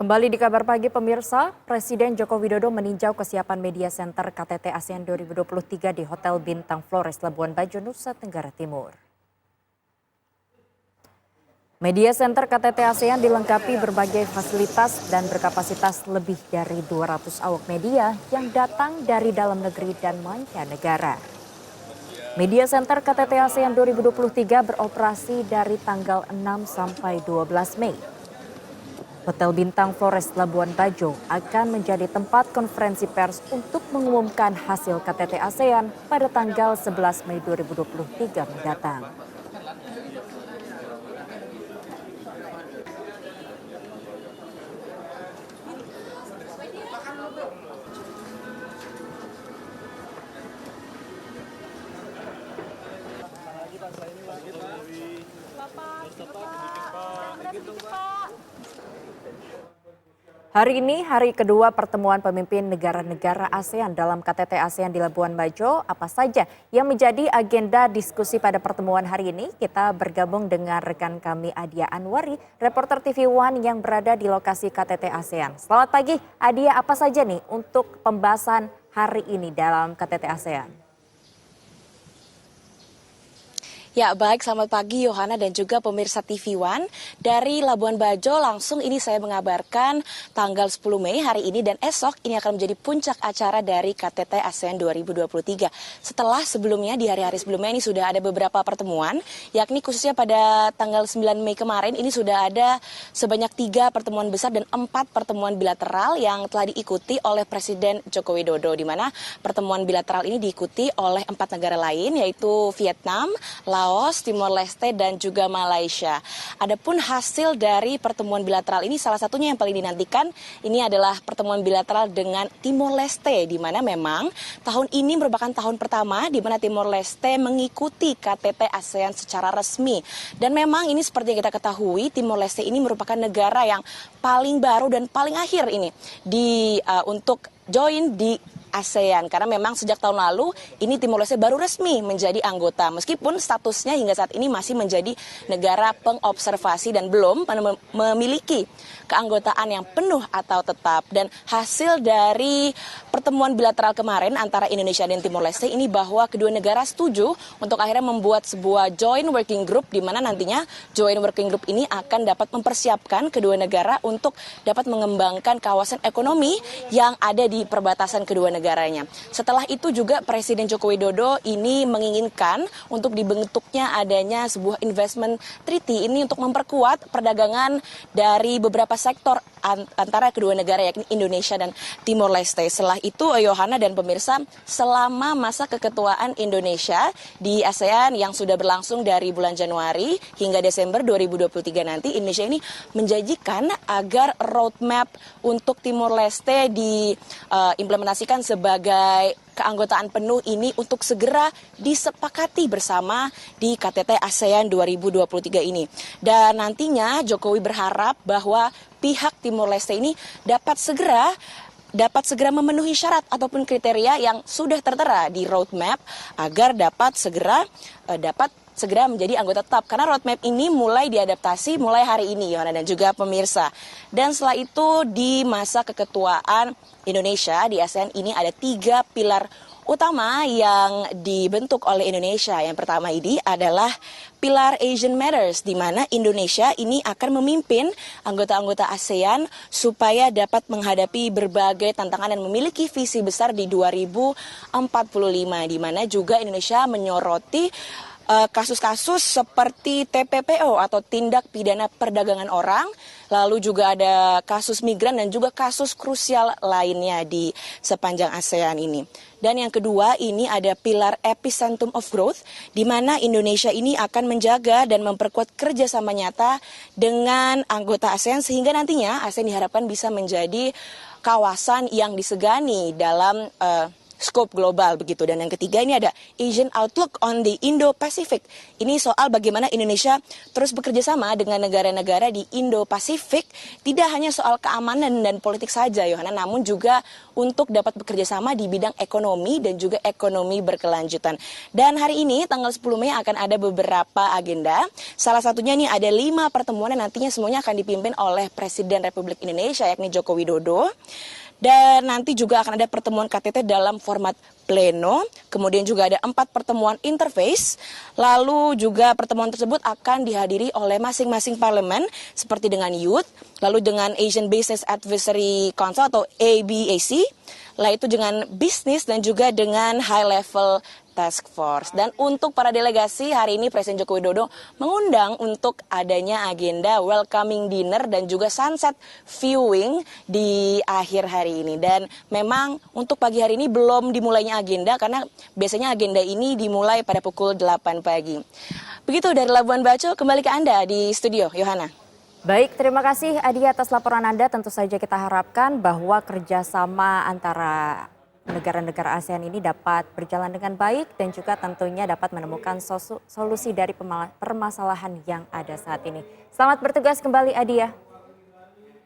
Kembali di kabar pagi pemirsa, Presiden Joko Widodo meninjau kesiapan media center KTT ASEAN 2023 di Hotel Bintang Flores, Labuan Bajo, Nusa Tenggara Timur. Media center KTT ASEAN dilengkapi berbagai fasilitas dan berkapasitas lebih dari 200 awak media yang datang dari dalam negeri dan mancanegara. Media center KTT ASEAN 2023 beroperasi dari tanggal 6 sampai 12 Mei. Hotel Bintang Flores Labuan Bajo akan menjadi tempat konferensi pers untuk mengumumkan hasil KTT ASEAN pada tanggal 11 Mei 2023 mendatang. Hari ini hari kedua pertemuan pemimpin negara-negara ASEAN dalam KTT ASEAN di Labuan Bajo. Apa saja yang menjadi agenda diskusi pada pertemuan hari ini? Kita bergabung dengan rekan kami Adia Anwari, reporter TV One yang berada di lokasi KTT ASEAN. Selamat pagi Adia, apa saja nih untuk pembahasan hari ini dalam KTT ASEAN? Ya baik, selamat pagi Yohana dan juga pemirsa TV One. Dari Labuan Bajo langsung ini saya mengabarkan tanggal 10 Mei hari ini dan esok ini akan menjadi puncak acara dari KTT ASEAN 2023. Setelah sebelumnya di hari-hari sebelumnya ini sudah ada beberapa pertemuan, yakni khususnya pada tanggal 9 Mei kemarin ini sudah ada sebanyak 3 pertemuan besar dan 4 pertemuan bilateral yang telah diikuti oleh Presiden Joko Widodo, di mana pertemuan bilateral ini diikuti oleh 4 negara lain yaitu Vietnam, Laos, Timor Leste, dan juga Malaysia. Adapun hasil dari pertemuan bilateral ini salah satunya yang paling dinantikan ini adalah pertemuan bilateral dengan Timor Leste, di mana memang tahun ini merupakan tahun pertama di mana Timor Leste mengikuti KTT ASEAN secara resmi. Dan memang ini seperti yang kita ketahui, Timor Leste ini merupakan negara yang paling baru dan paling akhir ini untuk join di ASEAN, karena memang sejak tahun lalu ini Timor Leste baru resmi menjadi anggota, meskipun statusnya hingga saat ini masih menjadi negara pengobservasi dan belum memiliki keanggotaan yang penuh atau tetap. Dan hasil dari pertemuan bilateral kemarin antara Indonesia dan Timor Leste ini bahwa kedua negara setuju untuk akhirnya membuat sebuah joint working group, di mana nantinya joint working group ini akan dapat mempersiapkan kedua negara untuk dapat mengembangkan kawasan ekonomi yang ada di perbatasan kedua negaranya. Setelah itu juga Presiden Joko Widodo ini menginginkan untuk dibentuknya adanya sebuah investment treaty ini untuk memperkuat perdagangan dari beberapa sektor antara kedua negara yakni Indonesia dan Timor Leste. Setelah itu Yohana dan pemirsa, selama masa keketuaan Indonesia di ASEAN yang sudah berlangsung dari bulan Januari hingga Desember 2023 nanti, Indonesia ini menjanjikan agar roadmap untuk Timor Leste diimplementasikan sebagai keanggotaan penuh ini untuk segera disepakati bersama di KTT ASEAN 2023 ini. Dan nantinya Jokowi berharap bahwa pihak Timor Leste ini dapat segera memenuhi syarat ataupun kriteria yang sudah tertera di roadmap agar dapat segera menjadi anggota tetap, karena roadmap ini mulai diadaptasi mulai hari ini, Yohana dan juga pemirsa. Dan setelah itu di masa keketuaan Indonesia di ASEAN ini ada 3 pilar utama yang dibentuk oleh Indonesia. Yang pertama ini adalah pilar Asian Matters, di mana Indonesia ini akan memimpin anggota-anggota ASEAN supaya dapat menghadapi berbagai tantangan dan memiliki visi besar di 2045, di mana juga Indonesia menyoroti kasus-kasus seperti TPPO atau tindak pidana perdagangan orang, lalu juga ada kasus migran dan juga kasus krusial lainnya di sepanjang ASEAN ini. Dan yang kedua ini ada pilar Epicentrum of Growth, di mana Indonesia ini akan menjaga dan memperkuat kerjasama nyata dengan anggota ASEAN sehingga nantinya ASEAN diharapkan bisa menjadi kawasan yang disegani dalam scope global begitu. Dan yang ketiga ini ada Asian Outlook on the Indo-Pacific. Ini soal bagaimana Indonesia terus bekerja sama dengan negara-negara di Indo-Pasifik, tidak hanya soal keamanan dan politik saja Yohana, namun juga untuk dapat bekerja sama di bidang ekonomi dan juga ekonomi berkelanjutan. Dan hari ini tanggal 10 Mei akan ada beberapa agenda. Salah satunya ini ada 5 pertemuan yang nantinya semuanya akan dipimpin oleh Presiden Republik Indonesia yakni Joko Widodo. Dan nanti juga akan ada pertemuan KTT dalam format pleno, kemudian juga ada 4 pertemuan interface, lalu juga pertemuan tersebut akan dihadiri oleh masing-masing parlemen seperti dengan youth, lalu dengan Asian Business Advisory Council atau ABAC, lalu itu dengan bisnis dan juga dengan high level task force. Dan untuk para delegasi hari ini Presiden Joko Widodo mengundang untuk adanya agenda welcoming dinner dan juga sunset viewing di akhir hari ini. Dan memang untuk pagi hari ini belum dimulainya agenda karena biasanya agenda ini dimulai pada pukul 8 pagi. Begitu dari Labuan Bajo, kembali ke Anda di studio, Yohana. Baik, terima kasih Adi atas laporan Anda. Tentu saja kita harapkan bahwa kerjasama antara negara-negara ASEAN ini dapat berjalan dengan baik dan juga tentunya dapat menemukan solusi dari permasalahan yang ada saat ini. Selamat bertugas kembali Adi ya.